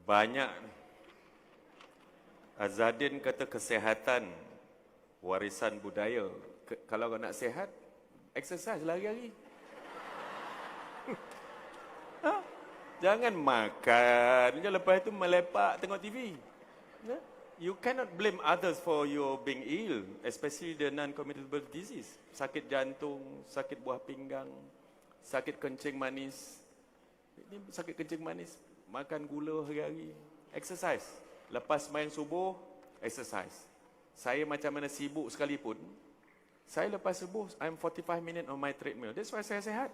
Banyak. Azadin kata kesihatan, warisan budaya. Kalau kau nak sihat, exercise lari-lari. Jangan makan, je lepas itu melepak tengok TV. You cannot blame others for your being ill, especially the non-communicable disease. Sakit jantung, sakit buah pinggang, sakit kencing manis. Ini sakit kencing manis, makan gula hari-hari. Exercise. Lepas main subuh, exercise. Saya macam mana sibuk sekalipun, saya lepas subuh, I'm 45 minutes on my treadmill. That's why saya sihat.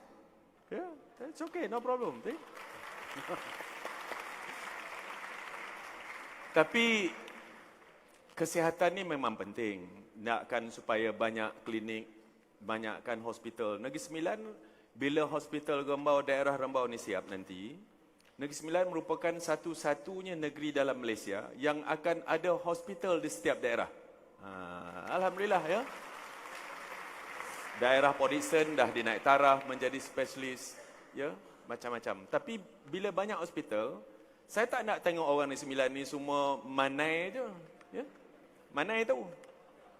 Yeah, that's okay, no problem. Tapi kesihatan ni memang penting. Nakkan supaya banyak klinik, banyakkan hospital. Negeri Sembilan, bila hospital Rembau, daerah Rembau ni siap nanti, Negeri Sembilan merupakan satu-satunya negeri dalam Malaysia yang akan ada hospital di setiap daerah. Alhamdulillah ya. Daerah Port Dickson dah dinaik taraf menjadi spesialis, ya, macam-macam. Tapi bila banyak hospital, saya tak nak tengok orang Negeri Sembilan ni semua manai je, ya. Manai tu.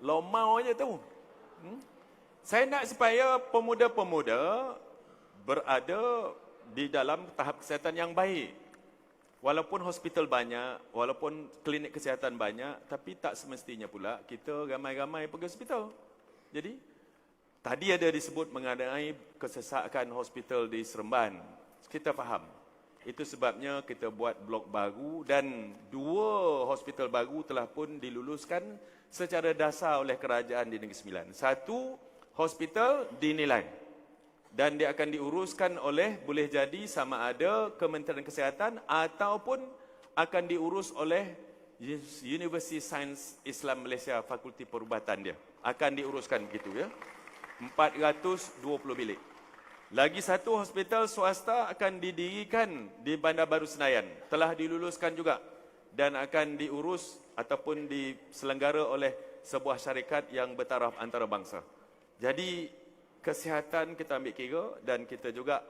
Lomau aja tu. Saya nak supaya pemuda-pemuda berada di dalam tahap kesihatan yang baik. Walaupun hospital banyak, walaupun klinik kesihatan banyak, tapi tak semestinya pula kita ramai-ramai pergi hospital. Jadi, tadi ada disebut mengenai kesesakan hospital di Seremban. Kita faham. Itu sebabnya kita buat blok baru dan 2 hospital baru telah pun diluluskan secara dasar oleh kerajaan di Negeri Sembilan. 1 hospital di Nilan. Dan dia akan diuruskan oleh, boleh jadi sama ada Kementerian Kesihatan ataupun akan diurus oleh University Sains Islam Malaysia, Fakulti Perubatan dia. Akan diuruskan begitu ya. 420 bilik. Lagi 1 hospital swasta akan didirikan di Bandar Baru Senayan. Telah diluluskan juga. Dan akan diurus ataupun diselenggara oleh sebuah syarikat yang bertaraf antarabangsa. Jadi, kesihatan kita ambil kira dan kita juga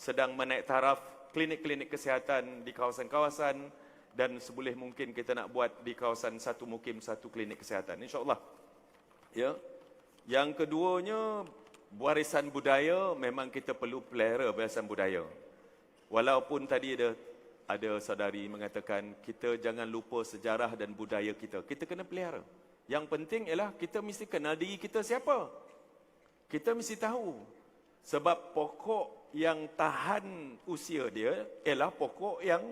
sedang menaik taraf klinik-klinik kesihatan di kawasan-kawasan dan seboleh mungkin kita nak buat di kawasan satu mukim, satu klinik kesihatan. InsyaAllah. Ya. Yang keduanya, warisan budaya, memang kita perlu pelihara warisan budaya. Walaupun tadi ada saudari mengatakan, kita jangan lupa sejarah dan budaya kita. Kita kena pelihara. Yang penting ialah kita mesti kenal diri kita siapa. Kita mesti tahu. Sebab pokok yang tahan usia dia ialah pokok yang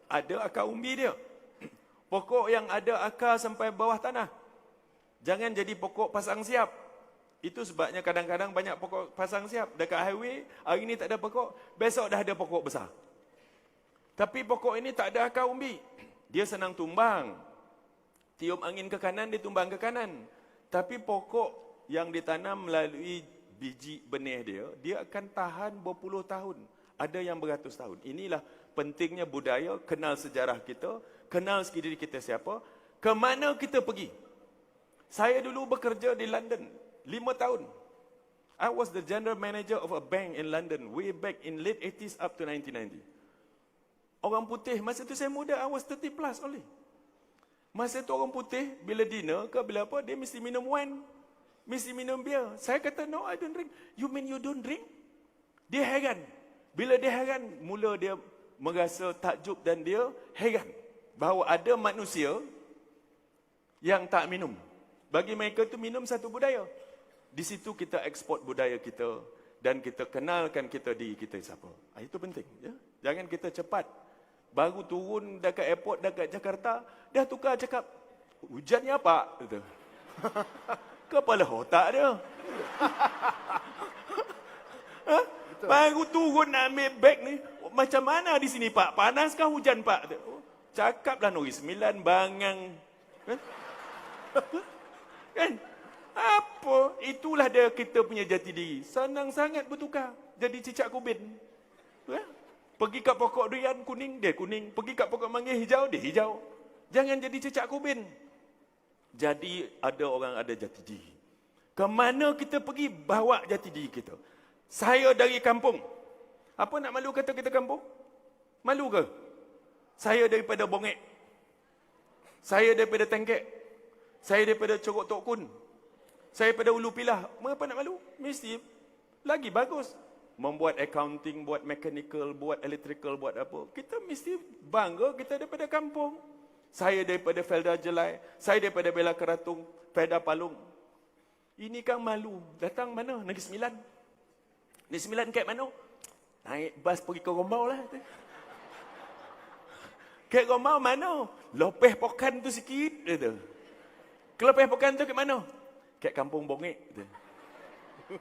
ada akar umbi dia. Pokok yang ada akar sampai bawah tanah. Jangan jadi pokok pasang siap. Itu sebabnya kadang-kadang banyak pokok pasang siap. Dekat highway, hari ini tak ada pokok, besok dah ada pokok besar. Tapi pokok ini tak ada akar umbi. Dia senang tumbang. Tiup angin ke kanan, dia tumbang ke kanan. Tapi pokok yang ditanam melalui biji benih dia akan tahan berpuluh tahun. Ada yang beratus tahun. Inilah pentingnya budaya, kenal sejarah kita, kenal diri kita siapa, ke mana kita pergi. Saya dulu bekerja di London 5 tahun. I was the general manager of a bank in London way back in late 80s up to 1990. Orang putih, masa tu saya muda, I was 30 plus only. Masa tu orang putih, bila dinner ke bila apa, dia mesti minum wine, mesti minum beer. Saya kata, no, I don't drink. You mean you don't drink? Dia heran. Bila dia heran, mula dia merasa takjub dan dia heran bahawa ada manusia yang tak minum. Bagi mereka tu minum satu budaya. Di situ kita ekspor budaya kita dan kita kenalkan kita diri kita siapa. Itu penting. Ya? Jangan kita cepat. Baru turun dekat airport dekat Jakarta, dah tukar cakap, hujannya apa? Gitu. Kepala otak dia. Baru turun nak ambil beg ni, macam mana di sini Pak? Panas kah hujan Pak? Cakaplah Negeri Sembilan, bangang. Kan? Apa? Itulah dia kita punya jati diri. Senang sangat bertukar. Jadi cicak kubin. Pergi kat pokok durian kuning, dia kuning. Pergi kat pokok mangga hijau, dia hijau. Jangan jadi cicak kubin. Jadi ada orang ada jati diri. Kemana kita pergi, bawa jati diri kita. Saya dari kampung. Apa nak malu kata kita kampung? Malu ke? Saya daripada Bongek. Saya daripada Tengkek. Saya daripada Corok Tok Kun. Saya daripada Ulu Pilah. Mengapa nak malu? Mesti lagi bagus. Membuat accounting, buat mechanical, buat electrical, buat apa. Kita mesti bangga kita daripada kampung. Saya daripada Felda Jelai. Saya daripada Bela Keratung, Felda Palung. Ini kan malu. Datang mana? Negeri Sembilan. Negeri Sembilan kat mana? Naik bas pergi ke Gombau lah. Kat Gombau mana? Lopeh Pokan tu sikit. Kata. Ke Lopeh Pokan tu kat mana? Kat Kampung Bongek. Kata.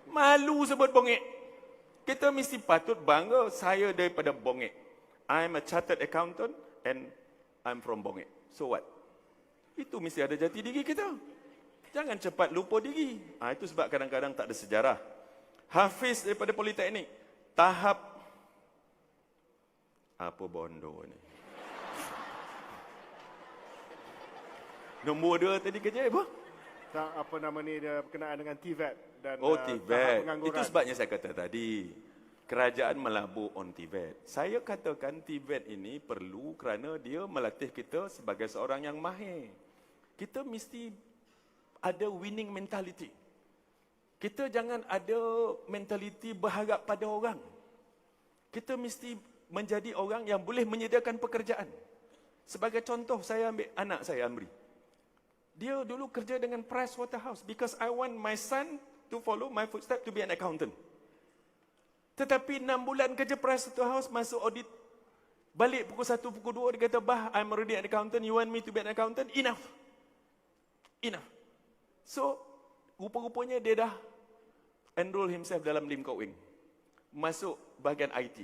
Malu sebut Bongek. Kita mesti patut bangga. Saya daripada Bongek. I'm a chartered accountant and I'm from Bongek. So what? Itu mesti ada jati diri kita. Jangan cepat lupa diri. Itu sebab kadang-kadang tak ada sejarah. Hafiz daripada Politeknik. Tahap apa bondo ni? Nombor 2 tadi kerja apa? Tak, apa nama ni, dia berkenaan dengan TVET dan TVET. Itu sebabnya saya kata tadi. Kerajaan melabur on TVET. Saya katakan TVET ini perlu kerana dia melatih kita sebagai seorang yang mahir. Kita mesti ada winning mentality. Kita jangan ada mentality berharap pada orang. Kita mesti menjadi orang yang boleh menyediakan pekerjaan. Sebagai contoh, saya ambil anak saya, Amri. Dia dulu kerja dengan Pricewaterhouse because I want my son to follow my footsteps to be an accountant. Tetapi 6 bulan kerja Pricewaterhouse, masuk audit, balik pukul 1, pukul 2, dia kata, "Bah, I'm already an accountant, you want me to be an accountant? Enough." Enough. So, rupa-rupanya dia dah enroll himself dalam Lim Kok Wing. Masuk bahagian IT.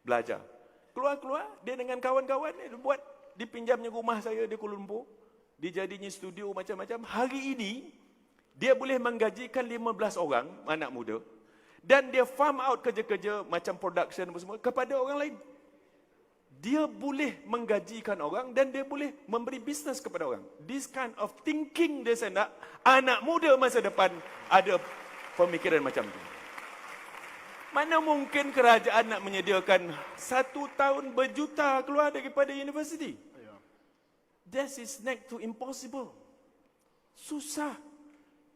Belajar. Keluar-keluar, dia dengan kawan-kawan dia buat, dipinjamnya rumah saya di Kuala Lumpur. Dijadinya studio macam-macam. Hari ini, dia boleh menggajikan 15 orang, anak muda. Dan dia farm out kerja-kerja macam production semua kepada orang lain. Dia boleh menggajikan orang dan dia boleh memberi bisnes kepada orang. This kind of thinking dia saya nak anak muda masa depan ada pemikiran macam tu. Mana mungkin kerajaan nak menyediakan 1 tahun berjuta keluar daripada universiti? That is next to impossible. Susah.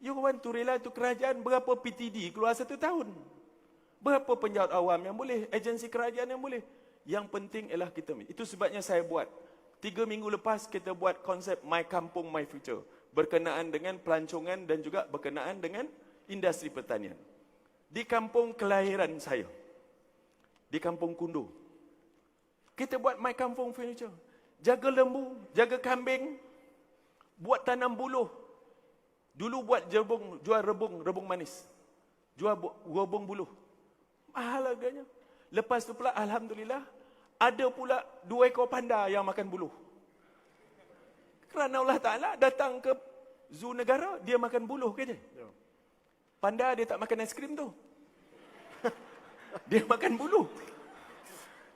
You want to rely to kerajaan berapa PTD keluar 1 tahun? Berapa penjawat awam yang boleh? Agensi kerajaan yang boleh? Yang penting ialah kita. Itu sebabnya saya buat. 3 minggu lepas kita buat konsep My Kampung My Future. Berkenaan dengan pelancongan dan juga berkenaan dengan industri pertanian. Di kampung kelahiran saya. Di Kampung Kundu. Kita buat My Kampung Future. Jaga lembu, jaga kambing, buat tanam buluh. Dulu buat jual rebung manis. Jual rebung buluh. Mahal harganya. Lepas tu pula, alhamdulillah, ada pula 2 ekor panda yang makan buluh. Kerana Allah Ta'ala datang ke zoo negara, dia makan buluh ke je. Panda dia tak makan aiskrim tu. Dia makan buluh.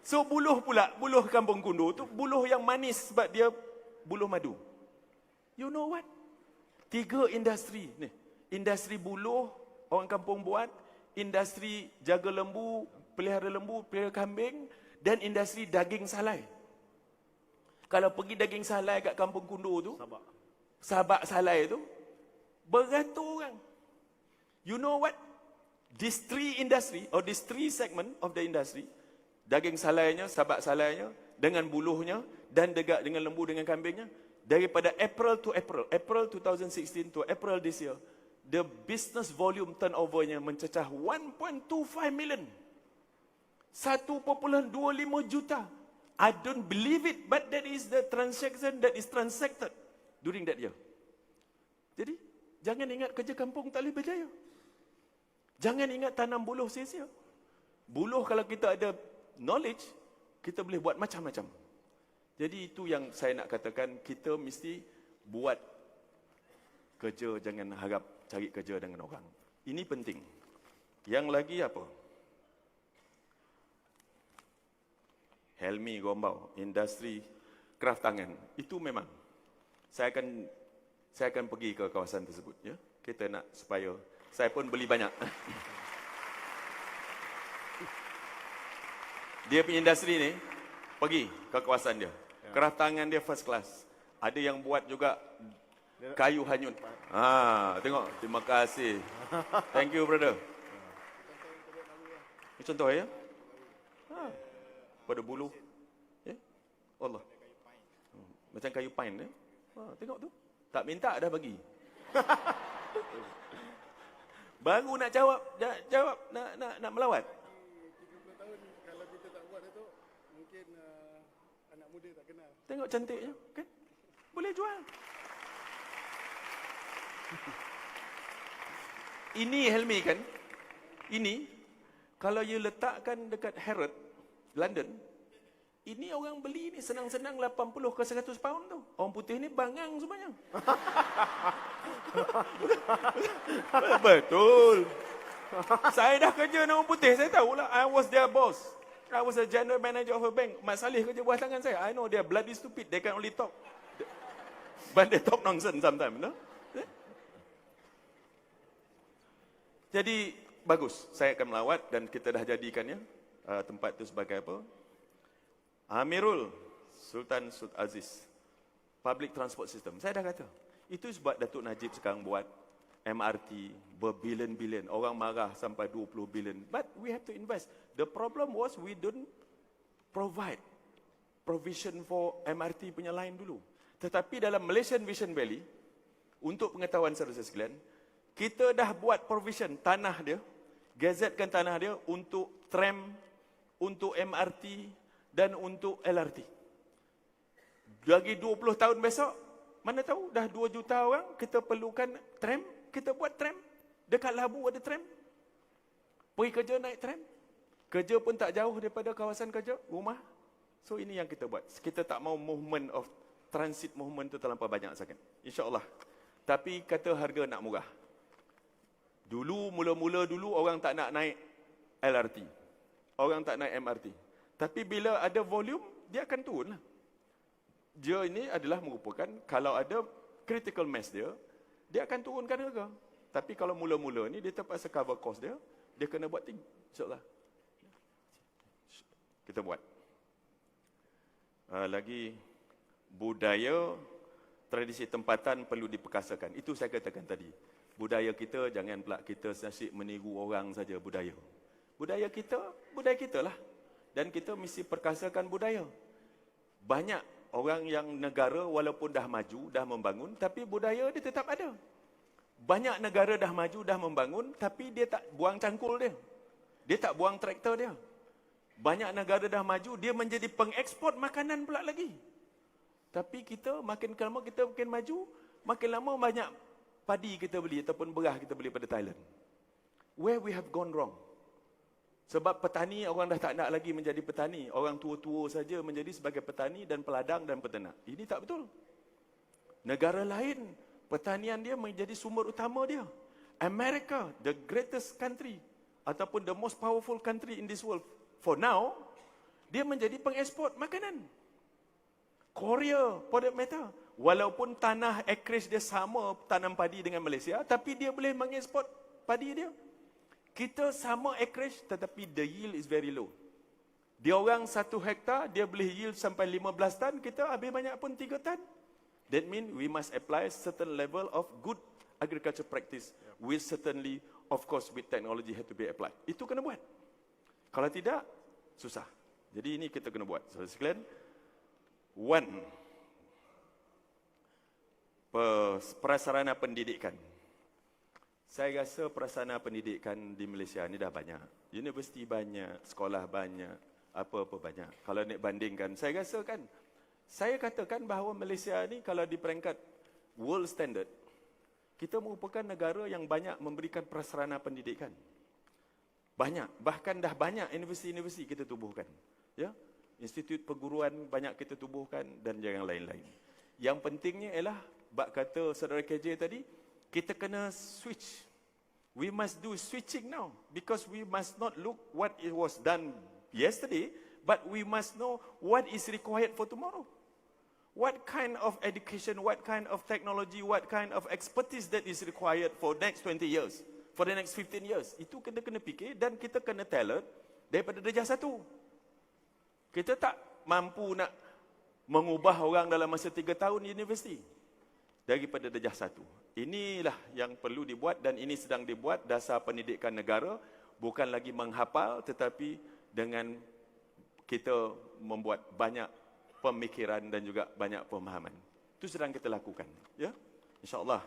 So buluh pula, buluh Kampung Kundu tu buluh yang manis sebab dia buluh madu. You know what? 3 industri ni. Industri buluh orang kampung buat, industri jaga lembu, pelihara kambing dan industri daging salai. Kalau pergi daging salai kat Kampung Kundu tu, Sabak salai tu, beratus orang. You know what? These 3 industry or these 3 segment of the industry, daging salainya, sabak salainya, dengan buluhnya, dan degak dengan lembu dengan kambingnya, daripada April 2016 to April this year, the business volume turnovernya mencecah 1.25 million. 1.25 juta. I don't believe it, but that is the transaction that is transacted during that year. Jadi, jangan ingat kerja kampung tak boleh berjaya. Jangan ingat tanam buluh sia-sia. Buluh kalau kita ada knowledge, kita boleh buat macam-macam. Jadi itu yang saya nak katakan, kita mesti buat kerja, jangan harap cari kerja dengan orang. Ini penting. Yang lagi apa? Helmi Gombau, industri kraft tangan. Itu memang. Saya akan pergi ke kawasan tersebut. Ya? Kita nak supaya, saya pun beli banyak. Dia punya industri ni, Pergi ke kawasan dia. Keratangan dia first class. Ada yang buat juga kayu hanyut. Tengok. Terima kasih. Thank you, brother. Ini contoh ya. Pada bulu. Allah. Macam kayu pine. Tengok tu. Tak minta dah bagi. Baru nak jawab nak melawat. 30 tahun kalau kita tak buat itu, mungkin anak muda tak kenal. Tengok cantiknya, kan? Boleh jual. Ini Helmi kan? Ini kalau you letakkan dekat Harrods, London, ini orang beli ni senang-senang 80 ke 100 pound tu. Orang putih ni bangang semuanya. Betul. Saya dah kerja dengan orang putih, saya tahulah. I was their boss. I was a general manager of a bank. Mat Saleh kerja buah tangan saya. I know they are bloody stupid. They can only talk. But they talk nonsense sometimes, no? Jadi bagus. Saya akan melawat dan kita dah jadikannya tempat itu sebagai apa? Amirul Sultan Sud Aziz Public Transport System. Saya dah kata. Itu sebab Datuk Najib sekarang buat MRT berbilion-bilion. Orang marah sampai 20 bilion. But we have to invest. The problem was we don't provide provision for MRT punya line dulu. Tetapi dalam Malaysian Vision Valley, untuk pengetahuan saudara sekalian, kita dah buat provision tanah dia, gazetkan tanah dia untuk tram, untuk MRT dan untuk LRT. Lagi 20 tahun besok, mana tahu dah 2 juta orang, kita perlukan tram, kita buat tram. Dekat Labu ada tram. Pergi kerja naik tram. Kerja pun tak jauh daripada kawasan kerja, rumah. So ini yang kita buat. Kita tak mau movement of transit movement tu terlampau banyak sangat. InsyaAllah. Tapi kata harga nak murah. Dulu, mula-mula dulu orang tak nak naik LRT. Orang tak naik MRT. Tapi bila ada volume, dia akan turun lah. Dia ini adalah merupakan, kalau ada critical mass dia, dia akan turunkan harga. Tapi kalau mula-mula ni, dia terpaksa cover cost dia, dia kena buat tinggi. InsyaAllah. Kita buat. Lagi, budaya, tradisi tempatan perlu diperkasakan. Itu saya katakan tadi. Budaya kita, jangan pula kita asyik meniru orang saja budaya. Budaya kita lah. Dan kita mesti perkasakan budaya. Banyak orang yang negara walaupun dah maju, dah membangun, tapi budaya dia tetap ada. Banyak negara dah maju, dah membangun, tapi dia tak buang cangkul dia. Dia tak buang traktor dia. Banyak negara dah maju, dia menjadi pengeksport makanan pula lagi. Tapi kita makin lama kita makin maju, makin lama banyak padi kita beli ataupun beras kita beli pada Thailand. Where we have gone wrong? Sebab petani, orang dah tak nak lagi menjadi petani. Orang tua-tua saja menjadi sebagai petani dan peladang dan peternak. Ini tak betul. Negara lain, pertanian dia menjadi sumber utama dia. America, the greatest country, ataupun the most powerful country in this world, for now, dia menjadi pengeksport makanan. Korea, for that matter, walaupun tanah acreage dia sama tanam padi dengan Malaysia, tapi dia boleh mengeksport padi dia. Kita sama acreage tetapi the yield is very low. Dia orang 1 hektar, dia boleh yield sampai 15 tan, kita habis banyak pun 3 tan. That means we must apply certain level of good agriculture practice, which certainly, of course, with technology have to be applied. Itu kena buat. Kalau tidak, susah. Jadi ini kita kena buat. Saudara sekalian, prasarana pendidikan. Saya rasa prasarana pendidikan di Malaysia ni dah banyak. Universiti banyak, sekolah banyak, apa-apa banyak. Kalau nak bandingkan, saya rasa kan, saya katakan bahawa Malaysia ni kalau di peringkat world standard, kita merupakan negara yang banyak memberikan prasarana pendidikan. Banyak, bahkan dah banyak universiti-universiti kita tubuhkan. Ya, institut perguruan banyak kita tubuhkan dan yang lain-lain. Yang pentingnya ialah, bab kata saudara KJ tadi, kita kena switch. We must do switching now. Because we must not look what it was done yesterday, but we must know what is required for tomorrow. What kind of education, what kind of technology, what kind of expertise that is required for next 20 years, for the next 15 years. Itu kita kena fikir dan kita kena talent daripada darjah 1. Kita tak mampu nak mengubah orang dalam masa 3 tahun universiti daripada darjah 1. Inilah yang perlu dibuat dan ini sedang dibuat dasar pendidikan negara, bukan lagi menghafal tetapi dengan kita membuat banyak pemikiran dan juga banyak pemahaman. Itu sedang kita lakukan, ya. Insya-Allah.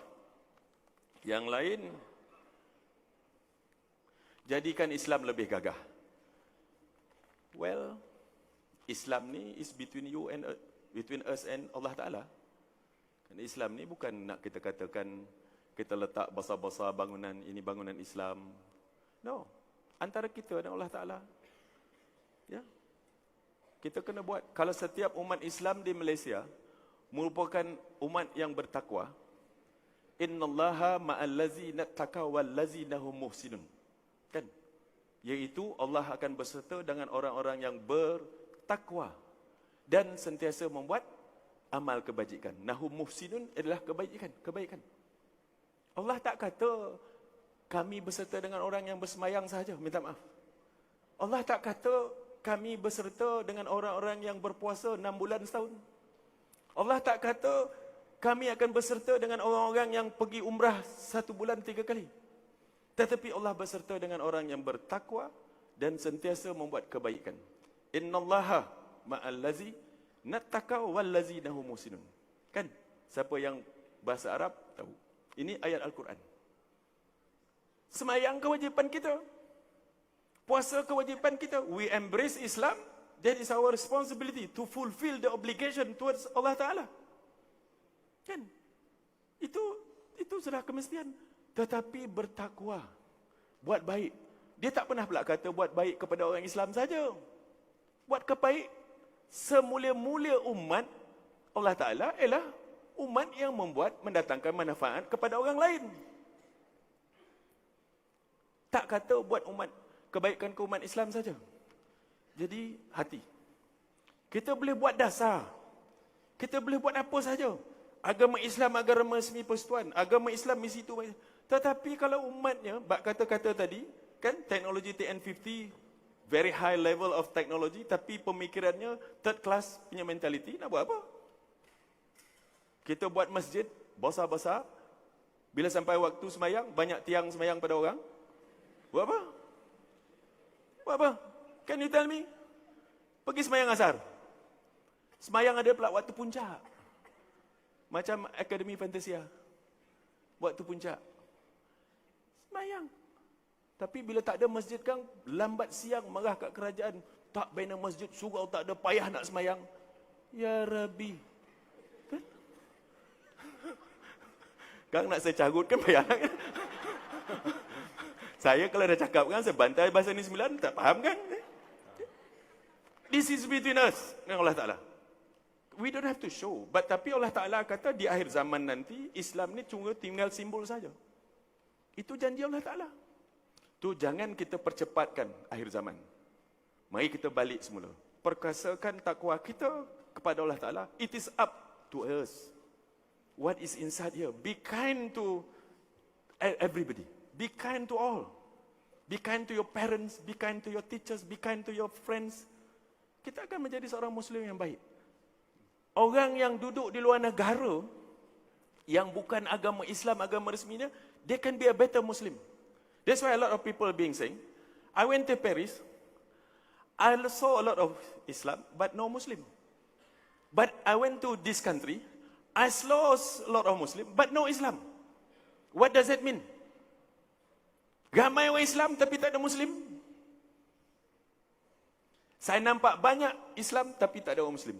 Yang lain, jadikan Islam lebih gagah. Well, Islam ni is between us and Allah Ta'ala. Kerana Islam ni bukan nak kita katakan kita letak besar-besar bangunan, ini bangunan Islam. No. Antara kita dan Allah Ta'ala. Ya. Kita kena buat. Kalau setiap umat Islam di Malaysia merupakan umat yang bertakwa, innallaha ma'allazina taqaw wallazina hum muhsinun. Kan? Iaitu Allah akan berserta dengan orang-orang yang bertakwa dan sentiasa membuat amal kebajikan. Nahum muhsinun adalah kebaikan. Allah tak kata kami berserta dengan orang yang bersemayang sahaja, minta maaf. Allah tak kata kami berserta dengan orang-orang yang berpuasa 6 bulan setahun. Allah tak kata kami akan berserta dengan orang-orang yang pergi umrah 1 bulan 3 kali. Tetapi Allah berserta dengan orang yang bertakwa dan sentiasa membuat kebaikan. Innallaha ma'allazi nattaqaw wallazina hum muhsinun. Kan? Siapa yang bahasa Arab tahu. Ini ayat Al-Quran. Semayang kewajipan kita. Puasa kewajipan kita. We embrace Islam. That is our responsibility to fulfill the obligation towards Allah Ta'ala. Kan? Itu sudah kemestian. Tetapi bertakwa. Buat baik. Dia tak pernah pula kata buat baik kepada orang Islam saja. Buat kebaik. Semulia-mulia umat Allah Ta'ala ialah umat yang mendatangkan manfaat kepada orang lain. Tak kata buat kebaikan ke umat Islam saja. Jadi hati. Kita boleh buat dasar. Kita boleh buat apa saja. Agama Islam, agama semi persekutuan, agama Islam misi itu. Tetapi kalau umatnya, bak kata-kata tadi, kan teknologi TN50, very high level of technology, tapi pemikirannya third class punya mentality, nak buat apa? Kita buat masjid besar-besar, bila sampai waktu semayang, banyak tiang semayang pada orang. Buat apa? Buat apa? Can you tell me? Pergi semayang asar. Semayang ada pula waktu puncak. Macam Akademi Fantasia. Waktu puncak. Semayang. Tapi bila tak ada masjid kan, lambat siang marah kat kerajaan. Tak bina masjid, surau tak ada, payah nak semayang. Ya Rabbi. Kan? Kang nak saya carut kan payah. Saya kalau dah cakap kan, saya bantai bahasa ni 9, tak faham kan? This is between us dengan Allah Ta'ala. We don't have to show. But tapi Allah Ta'ala kata di akhir zaman nanti, Islam ni cuma tinggal simbol saja. Itu janji Allah Ta'ala. Tu jangan kita percepatkan akhir zaman. Mari kita balik semula. Perkasakan takwa kita kepada Allah Ta'ala. It is up to us. What is inside here? Be kind to everybody. Be kind to all. Be kind to your parents. Be kind to your teachers. Be kind to your friends. Kita akan menjadi seorang Muslim yang baik. Orang yang duduk di luar negara, yang bukan agama Islam, agama resminya, they can be a better Muslim. That's why a lot of people being saying, I went to Paris, I saw a lot of Islam, but no Muslim. But I went to this country, I saw a lot of Muslim, but no Islam. What does that mean? Ramai orang Islam tapi tak ada Muslim. Saya nampak banyak Islam tapi tak ada orang Muslim.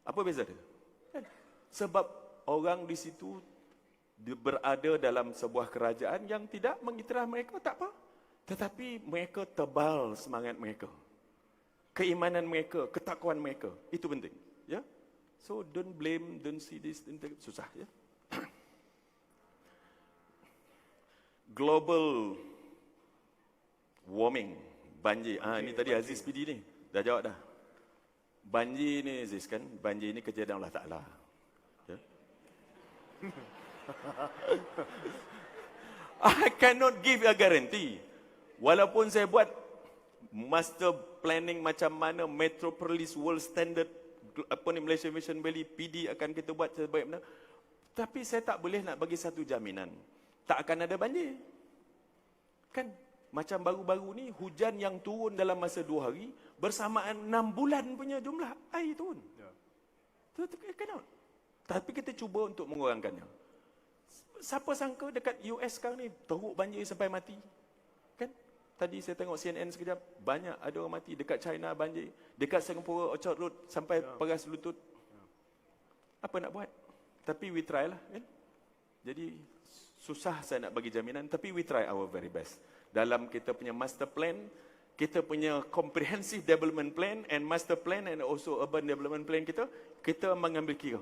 Apa beza dia? Sebab orang di situ berada dalam sebuah kerajaan yang tidak mengiktiraf mereka, tak apa. Tetapi mereka tebal semangat mereka. Keimanan mereka, ketakwaan mereka. Itu penting. Ya? So don't blame, don't see this. Susah. Ya? Global warming. Banjir. Ini tadi Aziz PD ni. Dah jawab dah. Banjir ni Aziz kan. Banjir ni kejadian Allah Ta'ala. Ya? I cannot give a guarantee. Walaupun saya buat master planning macam mana, Metropolis World Standard, Malaysia Vision Valley, PD akan kita buat sebaik mana. Tapi saya tak boleh nak bagi satu jaminan, tak akan ada banjir. Kan, macam baru-baru ni, hujan yang turun dalam masa 2 hari, bersamaan 6 bulan punya jumlah air turun. Cannot. Tapi kita cuba untuk mengurangkannya. Siapa sangka dekat US sekarang ni, teruk banjir sampai mati. Kan? Tadi saya tengok CNN sekejap, banyak ada orang mati. Dekat China banjir, dekat Singapura Orchard Road sampai peras lutut. Apa nak buat? Tapi we try lah, kan? Jadi susah saya nak bagi jaminan, tapi we try our very best. Dalam kita punya master plan, kita punya comprehensive development plan and master plan and also urban development plan kita mengambil kira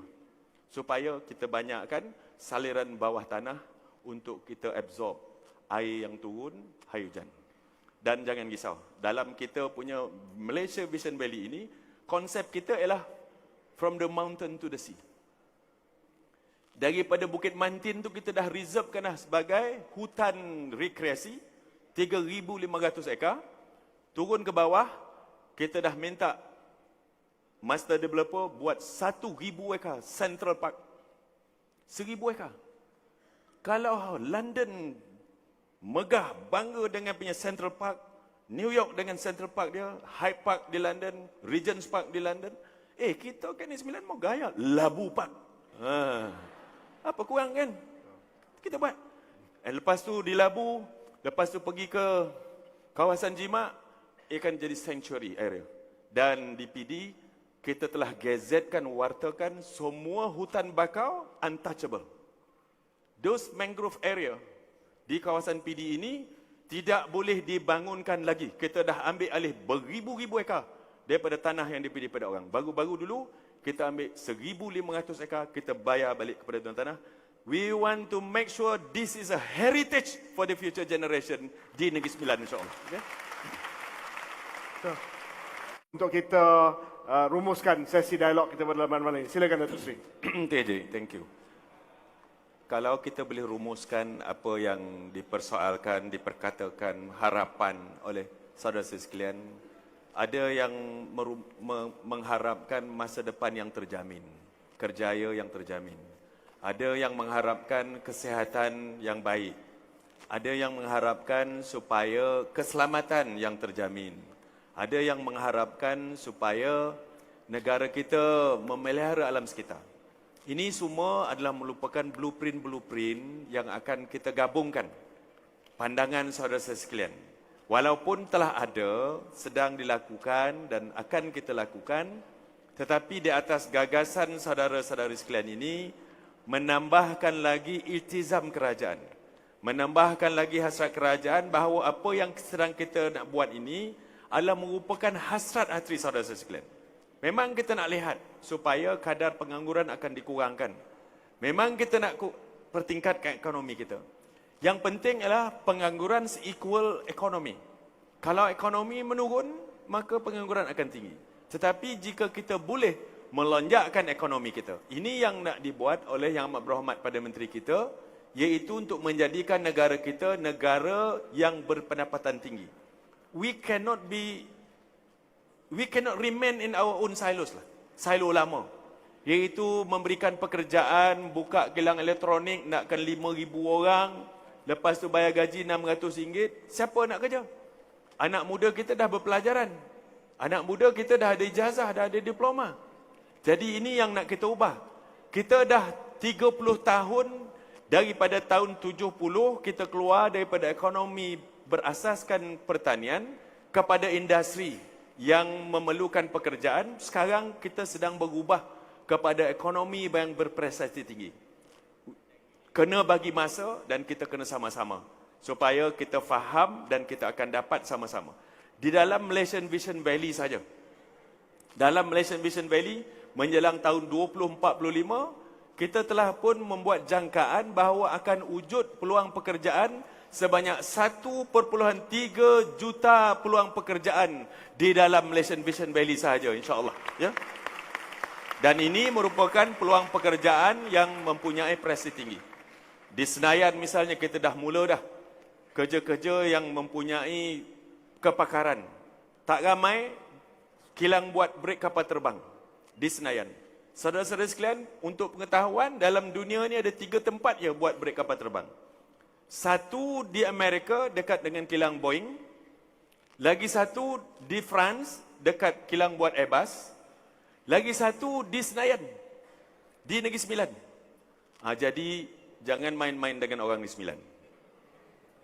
supaya kita banyakkan saliran bawah tanah untuk kita absorb air yang turun, air hujan. Dan jangan risau, dalam kita punya Malaysia Vision Valley ini, konsep kita ialah from the mountain to the sea. Daripada Bukit Mantin tu kita dah reservekan dah sebagai hutan rekreasi 3,500 ekar. Turun ke bawah, kita dah minta master developer buat 1,000 ekar Central Park. 1,000 ekar. Kalau London megah, bangga dengan punya Central Park, New York dengan Central Park dia, Hyde Park di London, Regent's Park di London, kita kan ni 9 mau gaya Labu Park. Apa kurang kan? Kita buat. Lepas tu di Labu, lepas tu pergi ke kawasan Jimak, akan jadi sanctuary area. Dan di PD, kita telah gazetkan, wartakan semua hutan bakau untouchable. Those mangrove area di kawasan PD ini tidak boleh dibangunkan lagi. Kita dah ambil alih beribu-ribu ekar daripada tanah yang dipilih pada orang. Baru-baru dulu, kita ambil 1,500 ekar, kita bayar balik kepada tuan tanah. We want to make sure this is a heritage for the future generation di Negeri Sembilan, insyaAllah. Okay? Untuk kita rumuskan sesi dialog kita pada malam ini. Silakan Datuk Seri. Thank you. Kalau kita boleh rumuskan apa yang dipersoalkan, diperkatakan, harapan oleh saudara-saudara sekalian, ada yang mengharapkan masa depan yang terjamin, kerjaya yang terjamin. Ada yang mengharapkan kesihatan yang baik. Ada yang mengharapkan supaya keselamatan yang terjamin. Ada yang mengharapkan supaya negara kita memelihara alam sekitar. Ini semua adalah merupakan blueprint-blueprint yang akan kita gabungkan pandangan saudara-saudara sekalian. Walaupun telah ada, sedang dilakukan dan akan kita lakukan, tetapi di atas gagasan saudara-saudari sekalian ini, menambahkan lagi iltizam kerajaan. Menambahkan lagi hasrat kerajaan bahawa apa yang sedang kita nak buat ini adalah merupakan hasrat hati saudara-saudari sekalian. Memang kita nak lihat supaya kadar pengangguran akan dikurangkan. Memang kita nak pertingkatkan ekonomi kita. Yang penting ialah pengangguran equal ekonomi. Kalau ekonomi menurun, maka pengangguran akan tinggi. Tetapi jika kita boleh melonjakkan ekonomi kita, ini yang nak dibuat oleh Yang Amat Berhormat Perdana Menteri kita, iaitu untuk menjadikan negara kita negara yang berpendapatan tinggi. We cannot remain in our own silos lah. Silo lama. Iaitu memberikan pekerjaan, buka kilang elektronik, nakkan 5,000 orang, lepas tu bayar gaji RM600. Siapa nak kerja? Anak muda kita dah berpelajaran. Anak muda kita dah ada ijazah, dah ada diploma. Jadi ini yang nak kita ubah. Kita dah 30 tahun, daripada tahun 70, kita keluar daripada ekonomi berasaskan pertanian kepada industri yang memerlukan pekerjaan. Sekarang kita sedang berubah kepada ekonomi yang berprestasi tinggi. Kena bagi masa dan kita kena sama-sama supaya kita faham dan kita akan dapat sama-sama. Di dalam Malaysian Vision Valley saja. Dalam Malaysian Vision Valley menjelang tahun 2045, kita telah pun membuat jangkaan bahawa akan wujud peluang pekerjaan sebanyak 1.3 juta peluang pekerjaan di dalam Malaysian Vision Valley sahaja, insya-Allah, ya. Dan ini merupakan peluang pekerjaan yang mempunyai prestasi tinggi. Di Senayan misalnya kita dah mula dah kerja-kerja yang mempunyai kepakaran tak ramai kilang buat brek kapal terbang di Senayan. Saudara-saudara sekalian, untuk pengetahuan, dalam dunia ni ada 3 tempat yang buat brek kapal terbang. Satu di Amerika dekat dengan kilang Boeing. Lagi satu di France dekat kilang buat Airbus. Lagi satu di Senayan, di Negeri Sembilan. Jadi jangan main-main dengan orang Negeri Sembilan.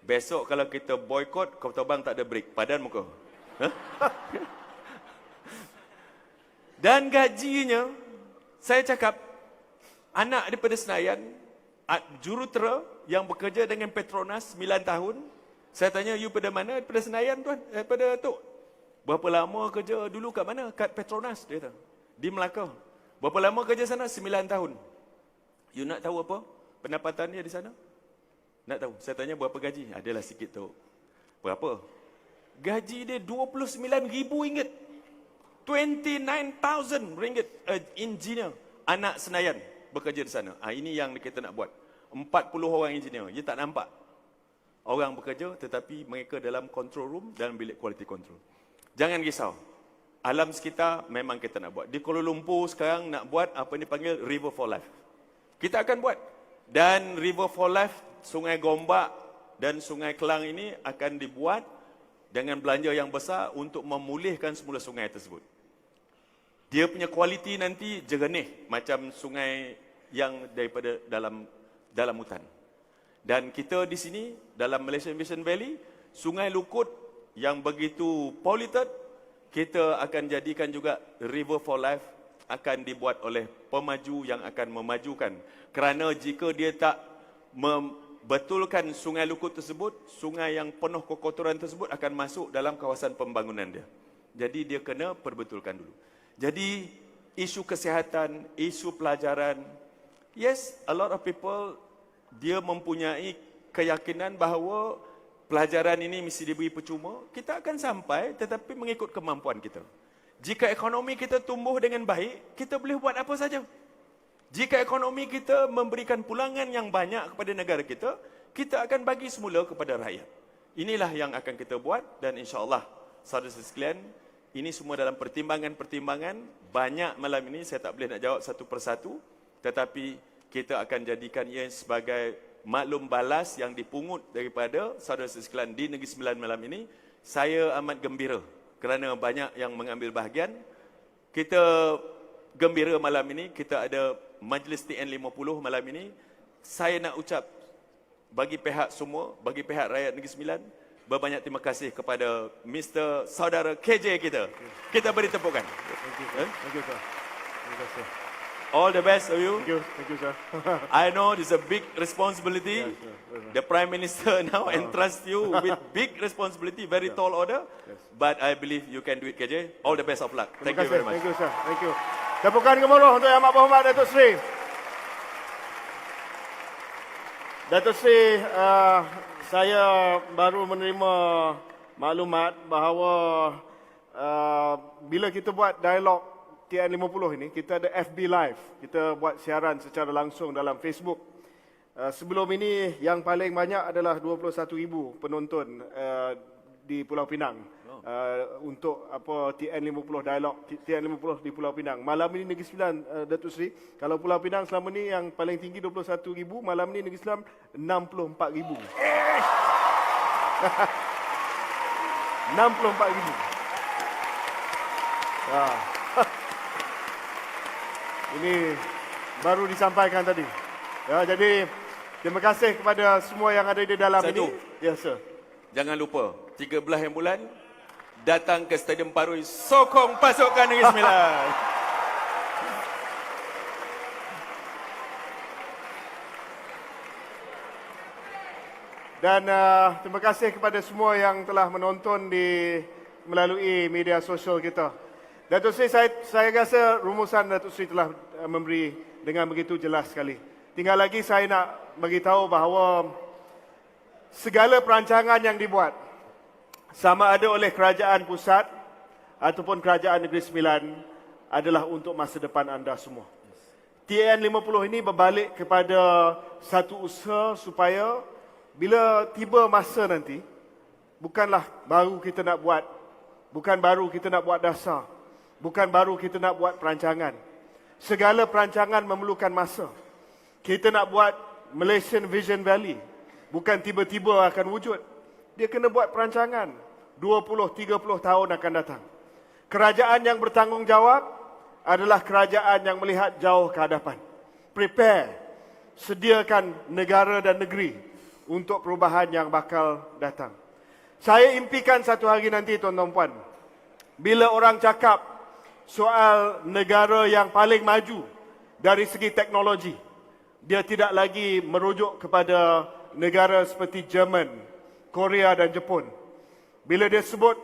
Besok kalau kita boykot, kau terbang tak ada break. Padan muka. Dan gajinya, saya cakap, anak daripada Senayan, jurutera yang bekerja dengan Petronas 9 tahun, saya tanya, you pada mana? Daripada Senayan tuan? Daripada Tok. Berapa lama kerja dulu kat mana? Kat Petronas, dia kata. Di Melaka. Berapa lama kerja sana? 9 tahun. You nak tahu apa pendapatan dia di sana? Nak tahu? Saya tanya berapa gaji? Adalah sikit tu. Berapa? Gaji dia RM29,000. 29,000 ringgit. Engineer. Anak Senayan bekerja di sana. Ini yang kita nak buat. 40 orang engineer. Dia tak nampak. Orang bekerja tetapi mereka dalam control room, dalam bilik quality control. Jangan risau. Alam sekitar memang kita nak buat. Di Kuala Lumpur sekarang nak buat apa ni panggil River for Life. Kita akan buat. Dan River for Life, Sungai Gombak dan Sungai Kelang ini akan dibuat dengan belanja yang besar untuk memulihkan semula sungai tersebut. Dia punya kualiti nanti jernih macam sungai yang daripada dalam hutan. Dan kita di sini dalam Malaysian Vision Valley, Sungai Lukut yang begitu polluted, kita akan jadikan juga River for Life akan dibuat oleh pemaju yang akan memajukan. Kerana jika dia tak membetulkan Sungai Lukut tersebut, sungai yang penuh kekotoran tersebut akan masuk dalam kawasan pembangunan dia. Jadi dia kena perbetulkan dulu. Jadi isu kesihatan, isu pelajaran, yes, a lot of people dia mempunyai keyakinan bahawa pelajaran ini mesti diberi percuma. Kita akan sampai tetapi mengikut kemampuan kita. Jika ekonomi kita tumbuh dengan baik, kita boleh buat apa saja. Jika ekonomi kita memberikan pulangan yang banyak kepada negara kita, kita akan bagi semula kepada rakyat. Inilah yang akan kita buat dan insya-Allah saudara sekalian, ini semua dalam pertimbangan-pertimbangan banyak malam ini saya tak boleh nak jawab satu persatu, tetapi kita akan jadikan ia sebagai maklum balas yang dipungut daripada saudara sekalian di Negeri Sembilan malam ini. Saya amat gembira kerana banyak yang mengambil bahagian. Kita gembira malam ini, kita ada Majlis TN50 malam ini. Saya nak ucap bagi pihak semua, bagi pihak rakyat Negeri Sembilan, berbanyak terima kasih kepada Mr. Saudara KJ kita. Kita beri tepukan. Thank you, sir. Thank you, sir. Terima kasih. All the best of you. Thank you, sir. I know this is a big responsibility. Yes, sir. The Prime Minister now entrusts you with big responsibility, very tall order. Yes. But I believe you can do it, KJ. All the best of luck. Thank you very much. Thank you, sir. Thank you. Tepukan gemuruh untuk Yang Amat Berhormat Datuk Seri. Datuk Seri, saya baru menerima maklumat bahawa bila kita buat dialog TN50 ini, kita ada FB Live. Kita buat siaran secara langsung dalam Facebook. Sebelum ini yang paling banyak adalah 21,000 penonton di Pulau Pinang. Untuk TN50 dialog TN50 di Pulau Pinang. Malam ini Negeri Sembilan, Datuk Seri. Kalau Pulau Pinang selama ni yang paling tinggi 21,000, malam ni Negeri Sembilan 64,000. 64,000. Ini baru disampaikan tadi. Ya, jadi terima kasih kepada semua yang ada di dalam Satu. ini. Yes, sir. Jangan lupa, 13 bulan, datang ke Stadium Parui, sokong pasukan Negeri Sembilan. Dan terima kasih kepada semua yang telah menonton melalui media sosial kita. Datuk Seri, saya rasa rumusan Datuk Seri telah memberi dengan begitu jelas sekali. Tinggal lagi saya nak beritahu bahawa segala perancangan yang dibuat, sama ada oleh kerajaan pusat ataupun kerajaan Negeri Sembilan, adalah untuk masa depan anda semua. TN50 ini berbalik kepada satu usaha supaya bila tiba masa nanti, bukanlah baru kita nak buat Bukan baru kita nak buat dasar. Bukan baru kita nak buat perancangan. Segala perancangan memerlukan masa. Kita nak buat Malaysian Vision Valley. Bukan tiba-tiba akan wujud. Dia kena buat perancangan. 20-30 tahun akan datang. Kerajaan yang bertanggungjawab adalah kerajaan yang melihat jauh ke hadapan. Prepare. Sediakan negara dan negeri untuk perubahan yang bakal datang. Saya impikan satu hari nanti, tuan-tuan puan, bila orang cakap soal negara yang paling maju dari segi teknologi, dia tidak lagi merujuk kepada negara seperti Jerman, Korea dan Jepun. Bila dia sebut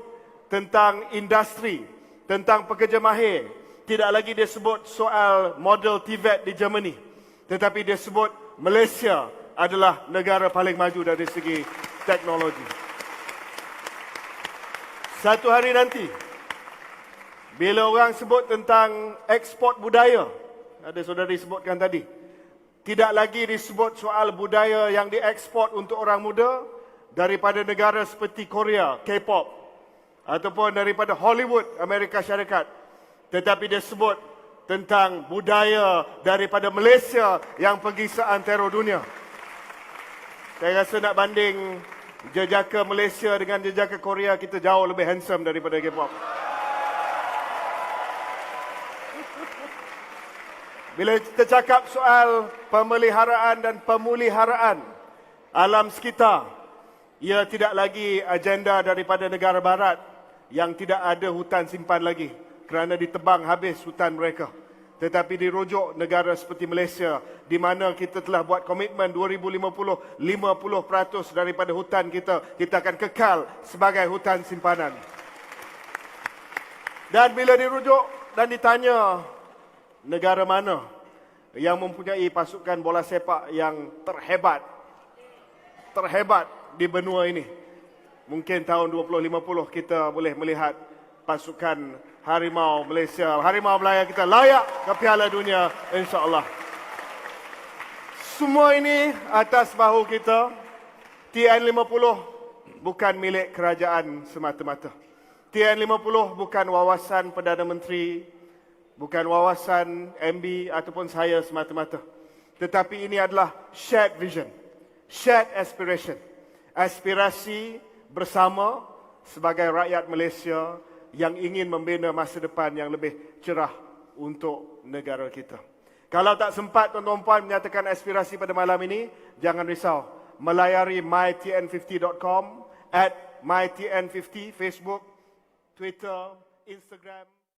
tentang industri, tentang pekerja mahir, tidak lagi dia sebut soal model TVET di Germany, tetapi dia sebut Malaysia adalah negara paling maju dari segi teknologi. Satu hari nanti, bila orang sebut tentang ekspor budaya, ada saudari sebutkan tadi, tidak lagi disebut soal budaya yang diekspor untuk orang muda daripada negara seperti Korea, K-pop, ataupun daripada Hollywood, Amerika Syarikat. Tetapi dia sebut tentang budaya daripada Malaysia yang pergi seantero dunia. Saya rasa nak banding jejaka Malaysia dengan jejaka Korea, kita jauh lebih handsome daripada K-pop. Bila kita cakap soal pemeliharaan dan pemuliharaan alam sekitar, ia tidak lagi agenda daripada negara barat yang tidak ada hutan simpan lagi kerana ditebang habis hutan mereka. Tetapi dirujuk negara seperti Malaysia, di mana kita telah buat komitmen 2050, 50% daripada hutan kita akan kekal sebagai hutan simpanan. Dan bila dirujuk dan ditanya negara mana yang mempunyai pasukan bola sepak yang terhebat di benua ini, mungkin tahun 2050 kita boleh melihat pasukan Harimau Malaysia, Harimau Melaya kita layak ke Piala Dunia, insya-Allah. Semua ini atas bahu kita. TN50 bukan milik kerajaan semata-mata. TN50 bukan wawasan Perdana Menteri, bukan wawasan MB ataupun saya semata-mata. Tetapi ini adalah shared vision, shared aspiration. Aspirasi bersama sebagai rakyat Malaysia yang ingin membina masa depan yang lebih cerah untuk negara kita. Kalau tak sempat tuan-tuan puan menyatakan aspirasi pada malam ini, jangan risau. Melayari mytn50.com, @mytn50, Facebook, Twitter, Instagram.